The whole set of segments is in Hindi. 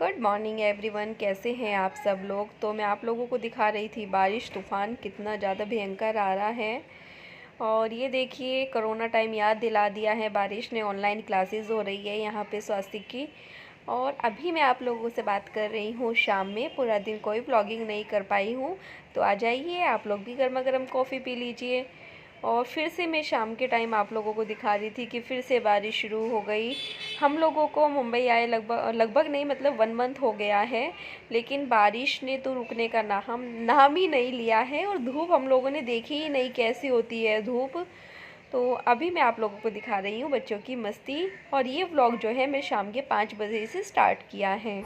गुड मॉर्निंग एवरीवन, कैसे हैं आप सब लोग। तो मैं आप लोगों को दिखा रही थी बारिश तूफ़ान कितना ज़्यादा भयंकर आ रहा है। और ये देखिए कोरोना टाइम याद दिला दिया है बारिश ने। ऑनलाइन क्लासेस हो रही है यहाँ पे स्वास्तिक की। और अभी मैं आप लोगों से बात कर रही हूँ शाम में, पूरा दिन कोई व्लॉगिंग नहीं कर पाई हूँ। तो आ जाइए आप लोग भी गर्मा गर्म कॉफ़ी पी लीजिए। और फिर से मैं शाम के टाइम आप लोगों को दिखा रही थी कि फिर से बारिश शुरू हो गई। हम लोगों को मुंबई आए लगभग नहीं, मतलब 1 मंथ हो गया है, लेकिन बारिश ने तो रुकने का नाम ही नहीं लिया है। और धूप हम लोगों ने देखी ही नहीं कैसी होती है धूप। तो अभी मैं आप लोगों को दिखा रही हूँ बच्चों की मस्ती। और ये व्लॉग जो है मैं शाम के 5 बजे से स्टार्ट किया है।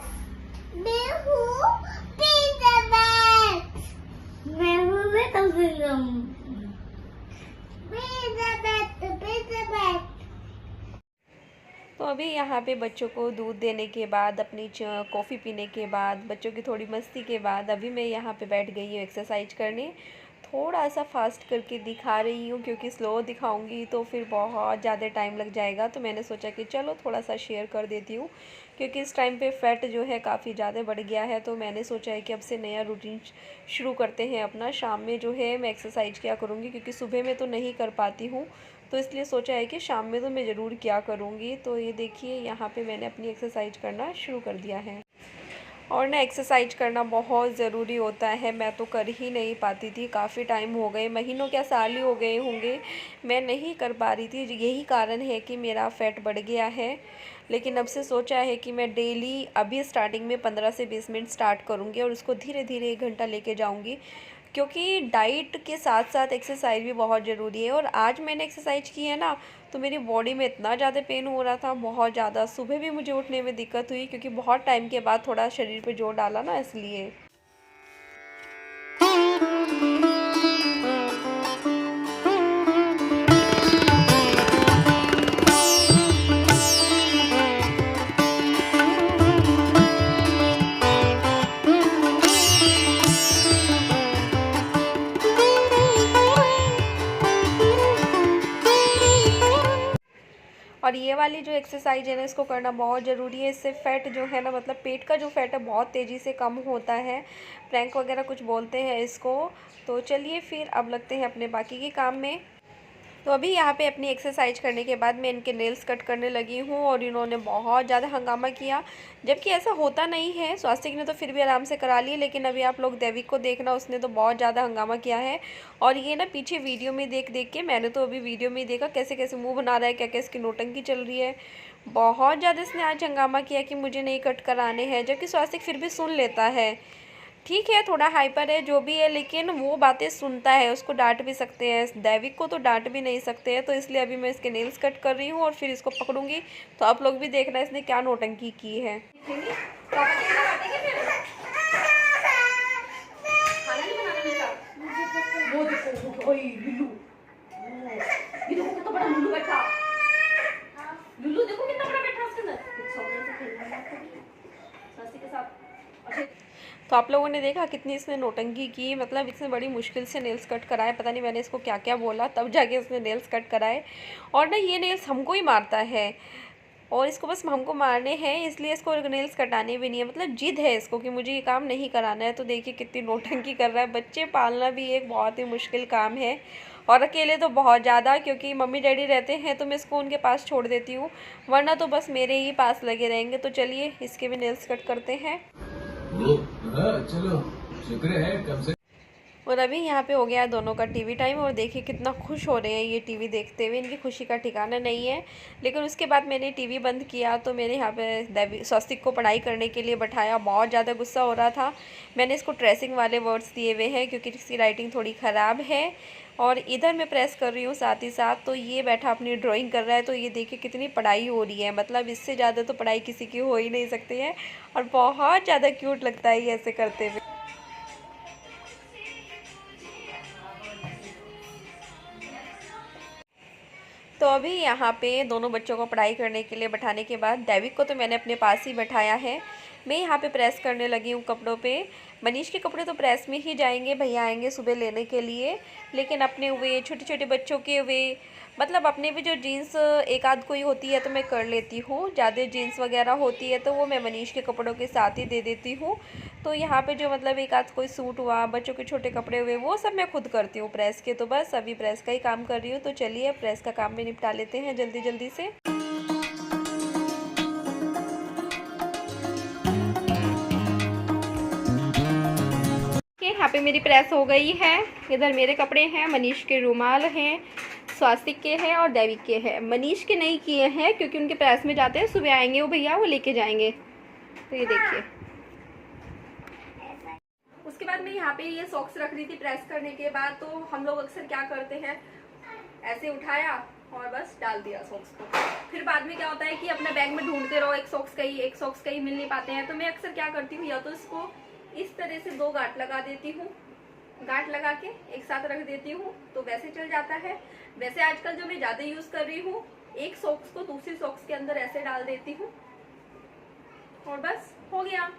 तो अभी यहाँ पे बच्चों को दूध देने के बाद, अपनी कॉफ़ी पीने के बाद, बच्चों की थोड़ी मस्ती के बाद अभी मैं यहाँ पे बैठ गई हूँ एक्सरसाइज करने। थोड़ा सा फास्ट करके दिखा रही हूँ क्योंकि स्लो दिखाऊंगी तो फिर बहुत ज़्यादा टाइम लग जाएगा। तो मैंने सोचा कि चलो थोड़ा सा शेयर कर देती हूँ, क्योंकि इस टाइम पे फ़ैट जो है काफ़ी ज़्यादा बढ़ गया है। तो मैंने सोचा है कि अब से नया रूटीन शुरू करते हैं अपना। शाम में जो है मैं एक्सरसाइज किया करूँगी, क्योंकि सुबह में तो नहीं कर पाती हूँ। तो इसलिए सोचा है कि शाम में तो मैं ज़रूर क्या करूँगी। तो ये देखिए यहाँ पे मैंने अपनी एक्सरसाइज करना शुरू कर दिया है। और ना एक्सरसाइज करना बहुत ज़रूरी होता है। मैं तो कर ही नहीं पाती थी, काफ़ी टाइम हो गए, महीनों क्या साल ही हो गए होंगे मैं नहीं कर पा रही थी। यही कारण है कि मेरा फ़ैट बढ़ गया है। लेकिन अब से सोचा है कि मैं डेली अभी स्टार्टिंग में 15 से 20 मिनट स्टार्ट करूँगी और उसको धीरे धीरे 1 घंटा लेके जाऊँगी, क्योंकि डाइट के साथ साथ एक्सरसाइज भी बहुत ज़रूरी है। और आज मैंने एक्सरसाइज की है ना, तो मेरी बॉडी में इतना ज़्यादा पेन हो रहा था, बहुत ज़्यादा। सुबह भी मुझे उठने में दिक्कत हुई, क्योंकि बहुत टाइम के बाद थोड़ा शरीर पे जोर डाला ना, इसलिए। और ये वाली जो एक्सरसाइज है ना, इसको करना बहुत ज़रूरी है। इससे फ़ैट जो है ना, मतलब पेट का जो फ़ैट है बहुत तेज़ी से कम होता है। प्लैंक वगैरह कुछ बोलते हैं इसको। तो चलिए फिर अब लगते हैं अपने बाकी के काम में। तो अभी यहाँ पे अपनी एक्सरसाइज करने के बाद मैं इनके नेल्स कट करने लगी हूँ, और इन्होंने बहुत ज़्यादा हंगामा किया, जबकि ऐसा होता नहीं है। स्वास्तिक ने तो फिर भी आराम से करा लिए, लेकिन अभी आप लोग देविक को देखना, उसने तो बहुत ज़्यादा हंगामा किया है। और ये ना पीछे वीडियो में देख देख के, मैंने तो अभी वीडियो में ही देखा कैसे कैसे मुँह बना रहा है, क्या क्या इसकी नौटंकी चल रही है। बहुत ज़्यादा इसने आज हंगामा किया कि मुझे नहीं कट कराने हैं, जबकि स्वास्तिक फिर भी सुन लेता है। ठीक है, थोड़ा हाइपर है जो भी है, लेकिन वो बातें सुनता है। उसको डांट भी सकते हैं, दैविक को तो डांट भी नहीं सकते हैं। तो इसलिए अभी मैं इसके नेल्स कट कर रही हूँ और फिर इसको पकड़ूंगी। तो आप लोग भी देखना इसने क्या नौटंकी की है। वो देखो, ओए लुल्लू, ये देखो कितना बड़ा लुल्लू बैठा। लुल्लू देखो कितना बड़ा बैठा उसके अंदर। कुछ सोने से खेलना के साथ। तो आप लोगों ने देखा कितनी इसने नौटंकी की, मतलब इसने बड़ी मुश्किल से नेल्स कट कराए। पता नहीं मैंने इसको क्या क्या बोला, तब जाके उसने नेल्स कट कराए। और ना ये नेल्स हमको ही मारता है, और इसको बस हमको मारने हैं, इसलिए इसको नेल्स कटाने भी नहीं है। मतलब जिद है इसको कि मुझे ये काम नहीं कराना है। तो देखिए कितनी नौटंकी कर रहा है। बच्चे पालना भी एक बहुत ही मुश्किल काम है, और अकेले तो बहुत ज़्यादा, क्योंकि मम्मी डैडी रहते हैं तो मैं इसको उनके पास छोड़ देती हूँ, वरना तो बस मेरे ही पास लगे रहेंगे। तो चलिए इसके भी नेल्स कट करते हैं। चलो शुक्र है कम से। और अभी यहाँ पे हो गया दोनों का टीवी टाइम, और देखिए कितना खुश हो रहे हैं ये टीवी देखते हुए। इनकी खुशी का ठिकाना नहीं है। लेकिन उसके बाद मैंने टीवी बंद किया, तो मैंने यहाँ पे स्वास्तिक को पढ़ाई करने के लिए बैठाया। बहुत ज़्यादा गुस्सा हो रहा था। मैंने इसको ट्रेसिंग वाले वर्ड्स दिए हुए हैं, क्योंकि इसकी राइटिंग थोड़ी ख़राब है। और इधर मैं प्रेस कर रही हूँ साथ ही साथ। तो ये बैठा अपनी ड्राइंग कर रहा है। तो ये देखिए कितनी पढ़ाई हो रही है, मतलब इससे ज़्यादा तो पढ़ाई किसी की हो ही नहीं सकती है। और बहुत ज़्यादा क्यूट लगता है ये ऐसे करते हुए। तो अभी यहाँ पे दोनों बच्चों को पढ़ाई करने के लिए बैठाने के बाद, दैविक को तो मैंने अपने पास ही बैठाया है। मैं यहाँ पे प्रेस करने लगी हूँ कपड़ों पे। मनीष के कपड़े तो प्रेस में ही जाएंगे, भैया आएंगे सुबह लेने के लिए, लेकिन अपने हुए छोटे छोटे बच्चों के हुए, मतलब अपने भी जो जीन्स एक आध कोई होती है तो मैं कर लेती हूँ। ज़्यादा जीन्स वगैरह होती है तो वो मैं मनीष के कपड़ों के साथ ही दे देती हूँ। तो यहाँ पे जो मतलब एक आध कोई सूट हुआ, बच्चों के छोटे कपड़े हुए, वो सब मैं खुद करती हूँ प्रेस के। तो बस अभी प्रेस का ही काम कर रही हूँ। तो चलिए प्रेस का काम भी निपटा लेते हैं जल्दी जल्दी से। यहाँ पे मेरी प्रेस हो गई है। इधर मेरे कपड़े हैं, मनीष के रुमाल हैं, स्वास्तिक के हैं और दैविक के हैं। मनीष के नहीं किए हैं क्योंकि उनके प्रेस में जाते हैं, सुबह आएंगे वो भैया, वो लेके जाएंगे। तो ये देखिए। उसके बाद मैं यहाँ पे ये सॉक्स रख रही थी प्रेस करने के बाद। तो हम लोग अक्सर क्या करते हैं, ऐसे उठाया और बस डाल दिया सॉक्स को। फिर बाद में क्या होता है कि अपने बैग में ढूंढते रहो, एक सॉक्स कहीं मिल नहीं पाते हैं। तो मैं अक्सर क्या करती हूँ, या तो इसको इस तरह से 2 गांठ लगा देती हूँ, गांठ लगा के एक साथ रख देती हूँ तो वैसे चल जाता है। वैसे आजकल जो मैं ज़्यादा यूज़ कर रही हूँ, एक सॉक्स को दूसरी सॉक्स के अंदर ऐसे डाल देती हूँ और बस हो गया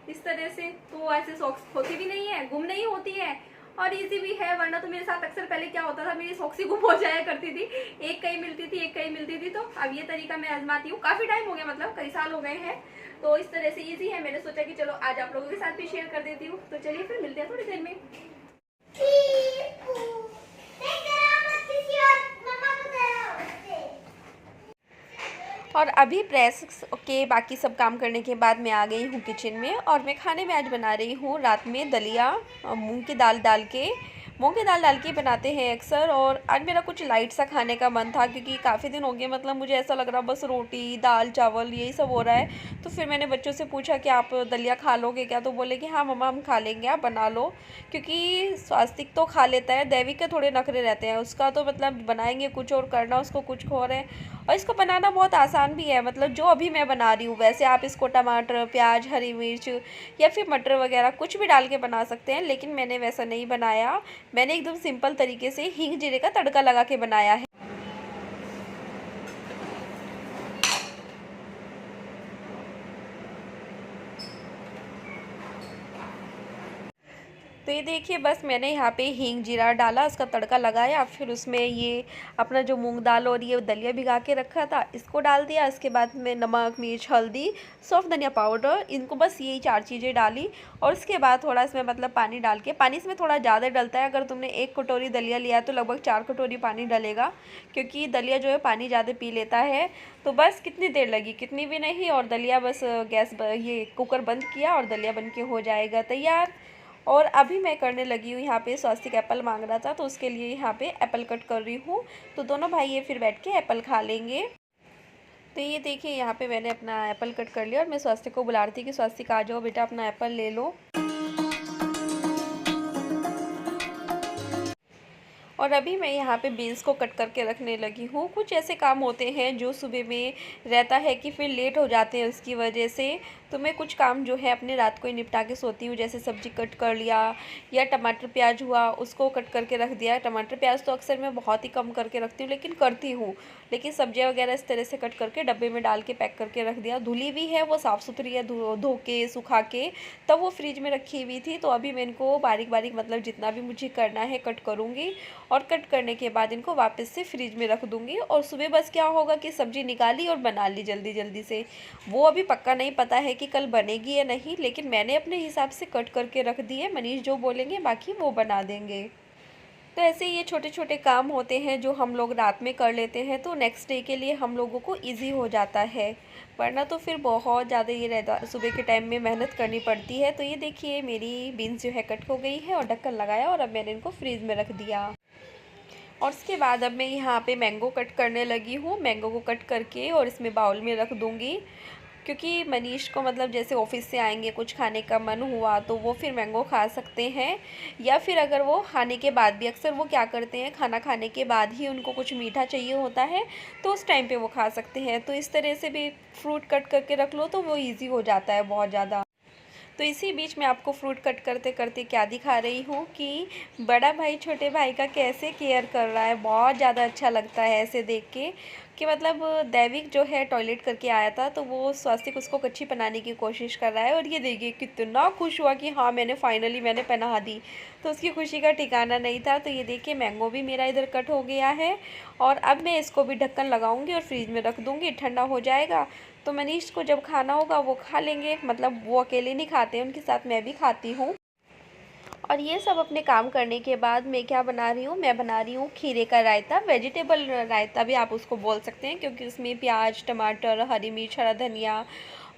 इस तरह से। तो ऐसे सॉक्स होती भी नहीं है, गुम नहीं होती है और इजी भी है। वरना तो मेरे साथ अक्सर पहले क्या होता था, मेरी सॉक्स ही गुम हो जाया करती थी, एक कहीं मिलती थी, एक कहीं मिलती थी। तो अब ये तरीका मैं आजमाती हूँ, काफ़ी टाइम हो गया, मतलब कई साल हो गए हैं। तो इस तरह से इजी है। मैंने सोचा कि चलो आज आप लोगों के साथ भी शेयर कर देती हूँ। तो चलिए फिर मिलते हैं थोड़ी देर में। और अभी प्रेस के बाकी सब काम करने के बाद मैं आ गई हूँ किचन में और मैं खाने में आज बना रही हूँ रात में दलिया मूंग की दाल डाल के बनाते हैं अक्सर। और आज मेरा कुछ लाइट सा खाने का मन था क्योंकि काफ़ी दिन हो गए, मतलब मुझे ऐसा लग रहा बस रोटी दाल चावल यही सब हो रहा है। तो फिर मैंने बच्चों से पूछा कि आप दलिया खा लोगे क्या, तो बोले कि हाँ मम्मा हम खा लेंगे, आप बना लो। क्योंकि स्वास्तिक तो खा लेता है, दैविक के थोड़े नखरे रहते हैं, उसका तो मतलब बनाएंगे कुछ और करना उसको कुछ और है। और इसको बनाना बहुत आसान भी है, मतलब जो अभी मैं बना रही हूँ वैसे आप इसको टमाटर प्याज हरी मिर्च या फिर मटर वगैरह कुछ भी डाल के बना सकते हैं, लेकिन मैंने वैसा नहीं बनाया। मैंने एकदम सिंपल तरीके से हींग जीरे का तड़का लगा के बनाया है। तो ये देखिए बस मैंने यहाँ पे हींग जीरा डाला, उसका तड़का लगाया, फिर उसमें ये अपना जो मूंग दाल और ये दलिया भिगा के रखा था इसको डाल दिया। इसके बाद में नमक मिर्च हल्दी सौंफ धनिया पाउडर, इनको बस यही 4 चीज़ें डाली। और उसके बाद थोड़ा इसमें मतलब पानी डाल के, पानी इसमें थोड़ा ज़्यादा डलता है। अगर तुमने 1 कटोरी दलिया लिया तो लगभग 4 कटोरी पानी डलेगा, क्योंकि दलिया जो है पानी ज़्यादा पी लेता है। तो बस कितनी देर लगी, कितनी भी नहीं, और दलिया बस ये कुकर बंद किया और दलिया बन के हो जाएगा तैयार। और अभी मैं करने लगी हूँ यहाँ पे, स्वास्तिक एप्पल मांग रहा था तो उसके लिए यहाँ पे एप्पल कट कर रही हूँ। तो दोनों भाई ये फिर बैठ के एप्पल खा लेंगे। तो ये देखिए यहाँ पे मैंने अपना एप्पल कट कर लिया और मैं स्वास्तिक को बुला रही थी कि स्वास्तिक आ जाओ बेटा अपना एप्पल ले लो। और अभी मैं यहाँ पे बीन्स को कट करके रखने लगी हूँ। कुछ ऐसे काम होते हैं जो सुबह में रहता है कि फिर लेट हो जाते हैं उसकी वजह से, तो मैं कुछ काम जो है अपने रात को ही निपटा के सोती हूँ। जैसे सब्ज़ी कट कर लिया या टमाटर प्याज हुआ उसको कट करके रख दिया। टमाटर प्याज तो अक्सर मैं बहुत ही कम करके रखती हूँ, लेकिन करती हूँ। लेकिन सब्जियाँ वगैरह इस तरह से कट करके डब्बे में डाल के पैक करके रख दिया। धुली भी है, वो साफ़ सुथरी है, धो के सुखा के तब वो फ्रिज में रखी हुई थी। तो अभी मैं इनको बारीक बारीक मतलब जितना भी मुझे करना है कट करूँगी और कट करने के बाद इनको वापस से फ्रिज में रख दूँगी। और सुबह बस क्या होगा कि सब्ज़ी निकाली और बना ली जल्दी जल्दी से। वो अभी पक्का नहीं पता है कि कल बनेगी या नहीं, लेकिन मैंने अपने हिसाब से कट करके रख दिए। मनीष जो बोलेंगे बाकी वो बना देंगे। तो ऐसे ये छोटे छोटे काम होते हैं जो हम लोग रात में कर लेते हैं, तो नेक्स्ट डे के लिए हम लोगों को इजी हो जाता है। वरना तो फिर बहुत ज़्यादा ये रहता, सुबह के टाइम में मेहनत करनी पड़ती है। तो ये देखिए मेरी बीन्स जो है कट हो गई है और ढक्कन लगाया और अब मैंने इनको फ्रीज में रख दिया। और उसके बाद अब मैं यहाँ पे मैंगो कट करने लगी हूँ। मैंगो को कट करके और इसमें बाउल में रख दूँगी, क्योंकि मनीष को मतलब जैसे ऑफिस से आएंगे कुछ खाने का मन हुआ तो वो फिर मैंगो खा सकते हैं। या फिर अगर वो खाने के बाद भी, अक्सर वो क्या करते हैं खाना खाने के बाद ही उनको कुछ मीठा चाहिए होता है तो उस टाइम पे वो खा सकते हैं। तो इस तरह से भी फ्रूट कट करके रख लो तो वो ईजी हो जाता है बहुत ज़्यादा। तो इसी बीच में आपको फ्रूट कट करते करते क्या दिखा रही हूँ कि बड़ा भाई छोटे भाई का कैसे केयर कर रहा है। बहुत ज़्यादा अच्छा लगता है ऐसे देख के, कि मतलब दैविक जो है टॉयलेट करके आया था, तो वो स्वास्तिक उसको कच्छी पहनाने की कोशिश कर रहा है। और ये देखिए कितना खुश हुआ कि हाँ मैंने फाइनली पहना दी। तो उसकी खुशी का ठिकाना नहीं था। तो ये देखिए मैंगो भी मेरा इधर कट हो गया है, और अब मैं इसको भी ढक्कन लगाऊंगी और फ्रिज में रख दूंगी, ठंडा हो जाएगा। तो मनीष को जब खाना होगा वो खा लेंगे, मतलब वो अकेले नहीं खाते, उनके साथ मैं भी खाती हूँ। और ये सब अपने काम करने के बाद मैं क्या बना रही हूँ, मैं बना रही हूँ खीरे का रायता, वेजिटेबल रायता भी आप उसको बोल सकते हैं, क्योंकि उसमें प्याज, टमाटर, हरी मिर्च, हरा धनिया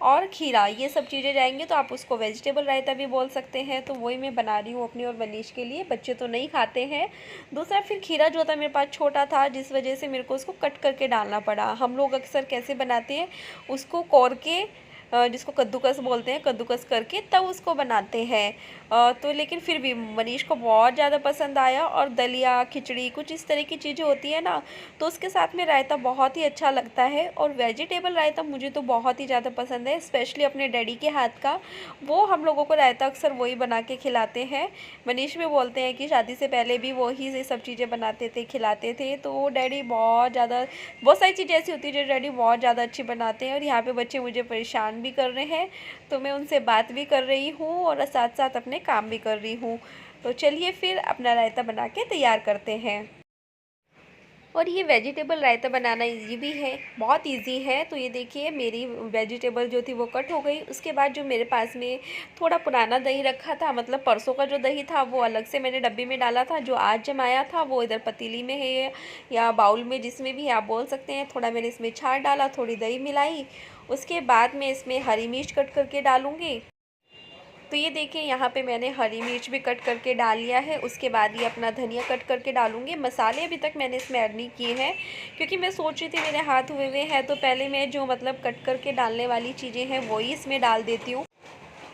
और खीरा ये सब चीज़ें जाएंगे, तो आप उसको वेजिटेबल रायता भी बोल सकते हैं। तो वही मैं बना रही हूँ अपनी और मनीष के लिए, बच्चे तो नहीं खाते हैं। दूसरा फिर खीरा जो था मेरे पास छोटा था, जिस वजह से मेरे को उसको कट करके डालना पड़ा। हम लोग अक्सर कैसे बनाते हैं, उसको कौर के जिसको कद्दूकस बोलते हैं, कद्दूकस करके तब उसको बनाते हैं। तो लेकिन फिर भी मनीष को बहुत ज़्यादा पसंद आया। और दलिया, खिचड़ी, कुछ इस तरह की चीज़ें होती है ना, तो उसके साथ में रायता बहुत ही अच्छा लगता है। और वेजिटेबल रायता मुझे तो बहुत ही ज़्यादा पसंद है, स्पेशली अपने डैडी के हाथ का। वो हम लोगों को रायता अक्सर वही बना के खिलाते हैं। मनीष भी बोलते हैं कि शादी से पहले भी वही ये सब चीज़ें बनाते थे, खिलाते थे। तो डैडी बहुत सारी चीज़ें ऐसी होती है जो डैडी बहुत ज़्यादा अच्छी बनाते हैं। और यहाँ पे बच्चे मुझे परेशान भी कर रहे हैं, तो मैं उनसे बात भी कर रही हूँ और साथ साथ अपने काम भी कर रही हूँ। तो चलिए फिर अपना रायता बना के तैयार करते हैं। और ये वेजिटेबल रायता बनाना इजी भी है, बहुत इजी है। तो ये देखिए मेरी वेजिटेबल जो थी वो कट हो गई। उसके बाद जो मेरे पास में थोड़ा पुराना दही रखा था, मतलब परसों का जो दही था वो अलग से मैंने डब्बे में डाला था। जो आज जमाया था वो इधर पतीली में है या बाउल में, जिसमें भी है आप बोल सकते हैं। थोड़ा मैंने इसमें छाछ डाला, थोड़ी दही मिलाई। उसके बाद मैं इसमें हरी मिर्च कट करके डालूँगी। तो ये देखिए यहाँ पे मैंने हरी मिर्च भी कट करके डाल लिया है। उसके बाद ये अपना धनिया कट करके डालूँगी। मसाले अभी तक मैंने इसमें ऐड नहीं किए हैं, क्योंकि मैं सोच रही थी मेरे हाथ हुए हुए हैं, तो पहले मैं जो मतलब कट करके डालने वाली चीज़ें हैं वही इसमें डाल देती हूँ।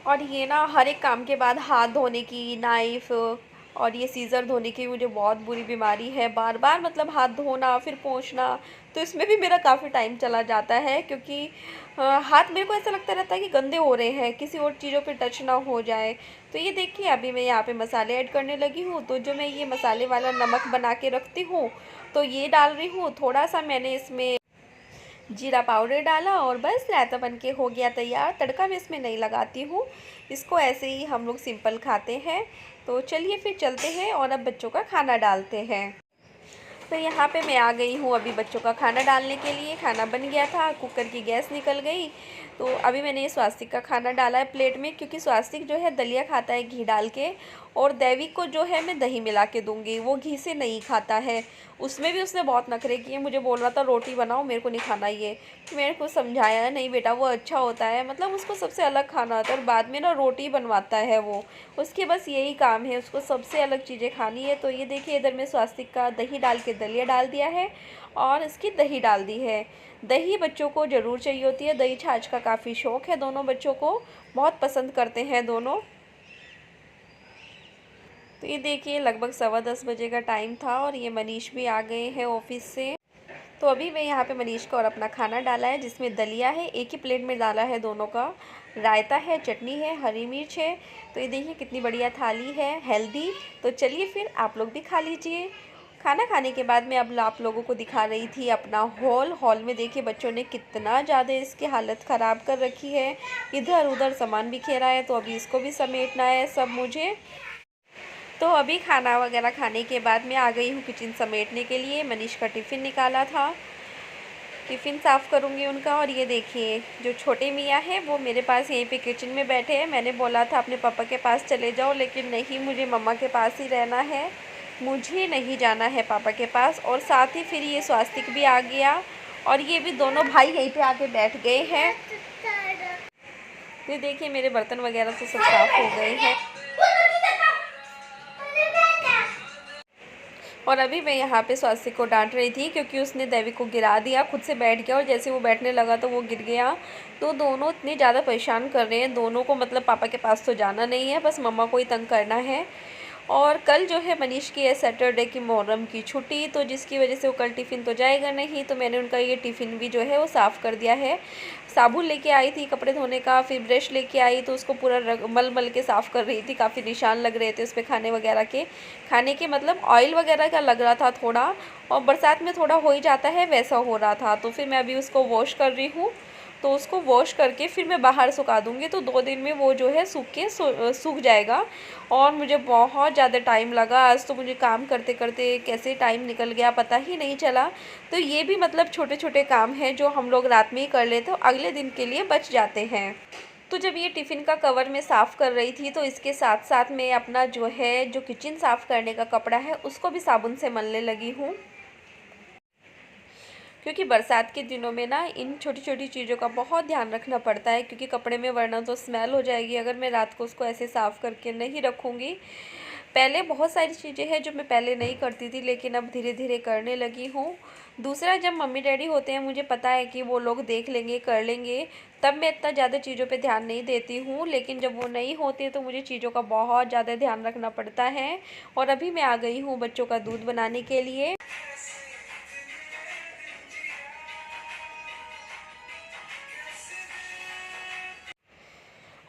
और ये ना हर एक काम के बाद हाथ धोने की, नाइफ़ और ये सीज़र धोने की मुझे बहुत बुरी बीमारी है। बार बार मतलब हाथ धोना फिर पोंछना, तो इसमें भी मेरा काफ़ी टाइम चला जाता है। क्योंकि हाथ मेरे को ऐसा लगता रहता है कि गंदे हो रहे हैं, किसी और चीज़ों पे टच ना हो जाए। तो ये देखिए अभी मैं यहाँ पे मसाले ऐड करने लगी हूँ। तो जो मैं ये मसाले वाला नमक बना के रखती हूँ, तो ये डाल रही हूँ। थोड़ा सा मैंने इसमें जीरा पाउडर डाला और बस रायता बन के हो गया तैयार। तड़का मैं इसमें नहीं लगाती हूँ, इसको ऐसे ही हम लोग सिंपल खाते हैं। तो चलिए फिर चलते हैं और अब बच्चों का खाना डालते हैं। तो यहाँ पे मैं आ गई हूँ अभी बच्चों का खाना डालने के लिए। खाना बन गया था, कुकर की गैस निकल गई। तो अभी मैंने ये स्वास्तिक का खाना डाला है प्लेट में, क्योंकि स्वास्तिक जो है दलिया खाता है घी डाल के, और दैविक को जो है मैं दही मिला के दूँगी, वो घी से नहीं खाता है। उसमें भी उसने बहुत नखरे किए, मुझे बोल रहा था रोटी बनाओ, मेरे को नहीं खाना ये। मेरे को समझाया नहीं बेटा वो अच्छा होता है, मतलब उसको सबसे अलग खाना होता है। और बाद में ना रोटी बनवाता है वो, उसके बस यही काम है, उसको सबसे अलग चीज़ें खानी है। तो ये देखिए इधर मैं स्वास्तिक का दही डाल के दलिया डाल दिया है और इसकी दही डाल दी है। दही बच्चों को ज़रूर चाहिए होती है, दही छाछ का काफ़ी शौक़ है दोनों बच्चों को, बहुत पसंद करते हैं दोनों। तो ये देखिए लगभग 10:15 बजे का टाइम था और ये मनीष भी आ गए हैं ऑफिस से। तो अभी मैं यहाँ पे मनीष को और अपना खाना डाला है, जिसमें दलिया है, एक ही प्लेट में डाला है दोनों का, रायता है, चटनी है, हरी मिर्च है। तो ये देखिए कितनी बढ़िया थाली है, हेल्दी। तो चलिए फिर आप लोग भी खा लीजिए। खाना खाने के बाद मैं अब आप लोगों को दिखा रही थी अपना हॉल में देखिए बच्चों ने कितना ज़्यादा इसकी हालत ख़राब कर रखी है, इधर उधर सामान बिखेरा है। तो अभी इसको भी समेटना है सब मुझे। तो अभी खाना वगैरह खाने के बाद मैं आ गई हूँ किचन समेटने के लिए। मनीष का टिफ़िन निकाला था, टिफ़िन साफ़ करूँगी उनका। और ये देखिए जो छोटे मियाँ हैं वो मेरे पास यहीं पे किचन में बैठे हैं। मैंने बोला था अपने पापा के पास चले जाओ, लेकिन नहीं, मुझे मम्मा के पास ही रहना है, मुझे नहीं जाना है पापा के पास। और साथ ही फिर ये स्वास्तिक भी आ गया और ये भी दोनों भाई यहीं पे आके बैठ गए हैं। ये देखिए मेरे बर्तन वगैरह तो सब साफ़ हो गए हैं। और अभी मैं यहाँ पे स्वास्तिक को डांट रही थी, क्योंकि उसने दैविक को गिरा दिया, खुद से बैठ गया और जैसे वो बैठने लगा तो वो गिर गया। तो दोनों इतने ज़्यादा परेशान कर रहे हैं, दोनों को मतलब पापा के पास तो जाना नहीं है, बस मम्मा को ही तंग करना है। और कल जो है मनीष की है सैटरडे की मुहर्रम की छुट्टी, तो जिसकी वजह से वो कल टिफ़िन तो जाएगा नहीं, तो मैंने उनका ये टिफ़िन भी जो है वो साफ़ कर दिया है। साबुन लेके आई थी कपड़े धोने का, फिर ब्रश लेके आई तो उसको पूरा मल मल के साफ़ कर रही थी। काफ़ी निशान लग रहे थे उस पर खाने वगैरह के, खाने के मतलब ऑयल वगैरह का लग रहा था थोड़ा, और बरसात में थोड़ा हो ही जाता है वैसा हो रहा था। तो फिर मैं अभी उसको वॉश कर रही हूँ, तो उसको वॉश करके फिर मैं बाहर सुखा दूँगी, तो 2 दिन में वो जो है सूख जाएगा। और मुझे बहुत ज़्यादा टाइम लगा आज, तो मुझे काम करते करते कैसे टाइम निकल गया पता ही नहीं चला। तो ये भी मतलब छोटे छोटे काम हैं जो हम लोग रात में ही कर लेते, तो अगले दिन के लिए बच जाते हैं। तो जब ये टिफ़िन का कवर मैं साफ़ कर रही थी, तो इसके साथ साथ मैं अपना जो है जो किचन साफ़ करने का कपड़ा है उसको भी साबुन से मलने लगी हूँ, क्योंकि बरसात के दिनों में ना इन छोटी छोटी चीज़ों का बहुत ध्यान रखना पड़ता है, क्योंकि कपड़े में वरना तो स्मेल हो जाएगी अगर मैं रात को उसको ऐसे साफ़ करके नहीं रखूँगी। पहले बहुत सारी चीज़ें हैं जो मैं पहले नहीं करती थी, लेकिन अब धीरे धीरे करने लगी हूँ। दूसरा, जब मम्मी डैडी होते हैं मुझे पता है कि वो लोग देख लेंगे कर लेंगे, तब मैं इतना ज़्यादा चीज़ों पे ध्यान नहीं देती हूँ, लेकिन जब वो नहीं होते तो मुझे चीज़ों का बहुत ज़्यादा ध्यान रखना पड़ता है। और अभी मैं आ गई हूँ बच्चों का दूध बनाने के लिए।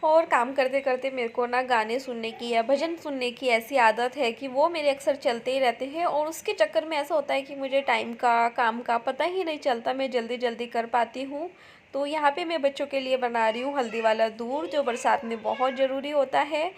और काम करते करते मेरे को ना गाने सुनने की या भजन सुनने की ऐसी आदत है कि वो मेरे अक्सर चलते ही रहते हैं, और उसके चक्कर में ऐसा होता है कि मुझे टाइम का काम का पता ही नहीं चलता, मैं जल्दी जल्दी कर पाती हूँ। तो यहाँ पे मैं बच्चों के लिए बना रही हूँ हल्दी वाला दूध, जो बरसात में बहुत ज़रूरी होता है।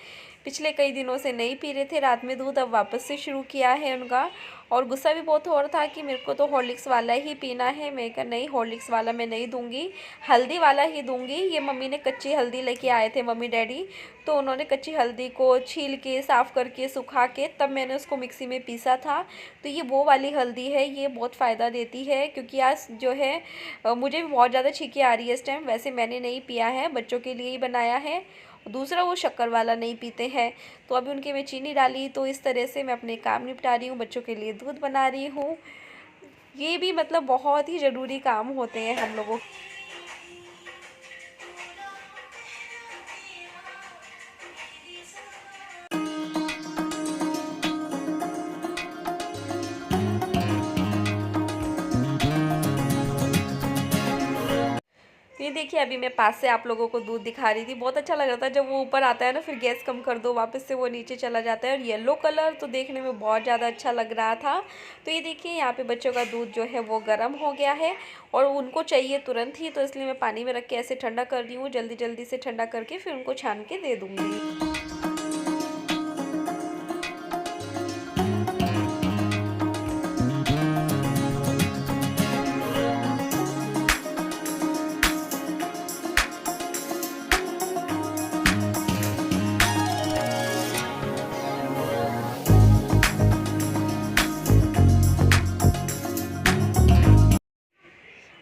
पिछले कई दिनों से नहीं पी रहे थे रात में दूध, अब वापस से शुरू किया है उनका। और गुस्सा भी बहुत हो रहा था कि मेरे को तो हॉर्लिक्स वाला ही पीना है। मैं कहा नहीं, हॉर्लिक्स वाला मैं नहीं दूंगी, हल्दी वाला ही दूंगी। ये मम्मी ने कच्ची हल्दी लेके आए थे मम्मी डैडी, तो उन्होंने कच्ची हल्दी को छील के साफ़ करके सुखा के तब मैंने उसको मिक्सी में पीसा था। तो ये वो वाली हल्दी है, ये बहुत फ़ायदा देती है, क्योंकि आज जो है मुझे भी बहुत ज़्यादा छींकें आ रही है इस टाइम। वैसे मैंने नहीं पिया है, बच्चों के लिए ही बनाया है। दूसरा, वो शक्कर वाला नहीं पीते हैं, तो अभी उनके में चीनी डाली। तो इस तरह से मैं अपने काम निपटा रही हूँ, बच्चों के लिए दूध बना रही हूँ। ये भी मतलब बहुत ही ज़रूरी काम होते हैं हम लोगों। ये देखिए, अभी मैं पास से आप लोगों को दूध दिखा रही थी, बहुत अच्छा लग रहा था। जब वो ऊपर आता है ना, फिर गैस कम कर दो, वापस से वो नीचे चला जाता है, और येलो कलर तो देखने में बहुत ज़्यादा अच्छा लग रहा था। तो ये देखिए, यहाँ पे बच्चों का दूध जो है वो गर्म हो गया है, और उनको चाहिए तुरंत ही, तो इसलिए मैं पानी में रख के ऐसे ठंडा कर रही हूँ, जल्दी जल्दी से ठंडा करके फिर उनको छान के दे दूँगी।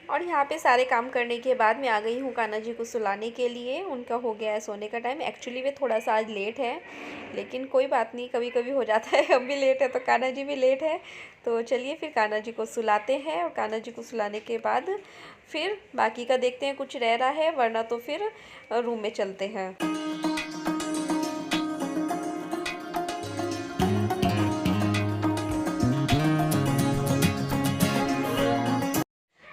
और यहाँ पे सारे काम करने के बाद मैं आ गई हूँ कान्हा जी को सुलाने के लिए। उनका हो गया है सोने का टाइम। एक्चुअली वे थोड़ा सा आज लेट है, लेकिन कोई बात नहीं, कभी कभी हो जाता है। हम भी लेट है तो कान्हा जी भी लेट है। तो चलिए फिर कान्हा जी को सुलाते हैं, और कान्हा जी को सुलाने के बाद फिर बाकी का देखते हैं, कुछ रह रहा है, वरना तो फिर रूम में चलते हैं।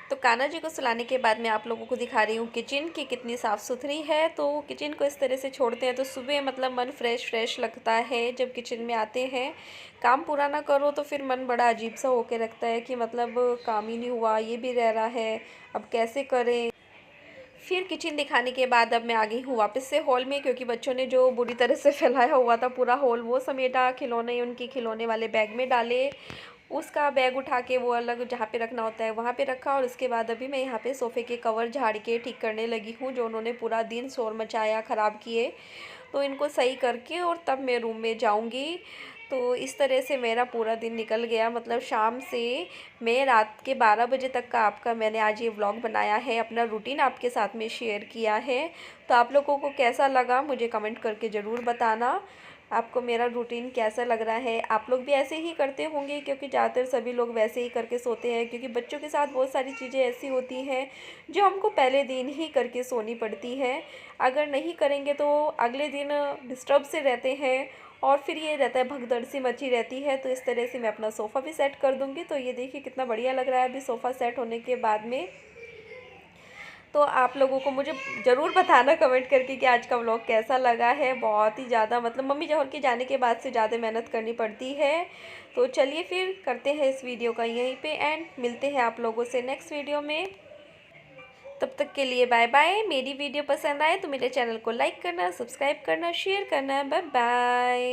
तो कान्हा जी को सुलाने के बाद मैं आप लोगों को दिखा रही हूँ किचन की कितनी साफ़ सुथरी है। तो किचन को इस तरह से छोड़ते हैं तो सुबह मतलब मन फ्रेश फ्रेश लगता है। जब किचन में आते हैं, काम पूरा ना करो तो फिर मन बड़ा अजीब सा होके रखता है कि मतलब काम ही नहीं हुआ, ये भी रह रहा है, अब कैसे करें। फिर किचन दिखाने के बाद अब मैं आ गई हूँ वापस से हॉल में, क्योंकि बच्चों ने जो बुरी तरह से फैलाया हुआ था पूरा हॉल वो समेटा, खिलौने उनके खिलौने वाले बैग में डाले, उसका बैग उठा के वो अलग जहाँ पे रखना होता है वहाँ पे रखा। और उसके बाद अभी मैं यहाँ पे सोफ़े के कवर झाड़ के ठीक करने लगी हूँ, जो उन्होंने पूरा दिन शोर मचाया, ख़राब किए। तो इनको सही करके और तब मैं रूम में जाऊँगी। तो इस तरह से मेरा पूरा दिन निकल गया, मतलब शाम से मैं रात के 12 बजे तक का आपका मैंने आज ये व्लॉग बनाया है, अपना रूटीन आपके साथ में शेयर किया है। तो आप लोगों को कैसा लगा मुझे कमेंट करके ज़रूर बताना, आपको मेरा रूटीन कैसा लग रहा है। आप लोग भी ऐसे ही करते होंगे, क्योंकि ज़्यादातर सभी लोग वैसे ही करके सोते हैं, क्योंकि बच्चों के साथ बहुत सारी चीज़ें ऐसी होती हैं जो हमको पहले दिन ही करके सोनी पड़ती है। अगर नहीं करेंगे तो अगले दिन डिस्टर्ब से रहते हैं, और फिर ये रहता है भगदड़ सी मची रहती है। तो इस तरह से मैं अपना सोफ़ा भी सेट कर दूँगी। तो ये देखिए कितना बढ़िया लग रहा है अभी सोफ़ा सेट होने के बाद में। तो आप लोगों को मुझे ज़रूर बताना कमेंट करके कि आज का व्लॉग कैसा लगा है। बहुत ही ज़्यादा मतलब मम्मी जौहर के जाने के बाद से ज़्यादा मेहनत करनी पड़ती है। तो चलिए फिर करते हैं इस वीडियो का यहीं पे एंड, मिलते हैं आप लोगों से नेक्स्ट वीडियो में। तब तक के लिए बाय बाय। मेरी वीडियो पसंद आए तो मेरे चैनल को लाइक करना, सब्सक्राइब करना, शेयर करना। Bye bye.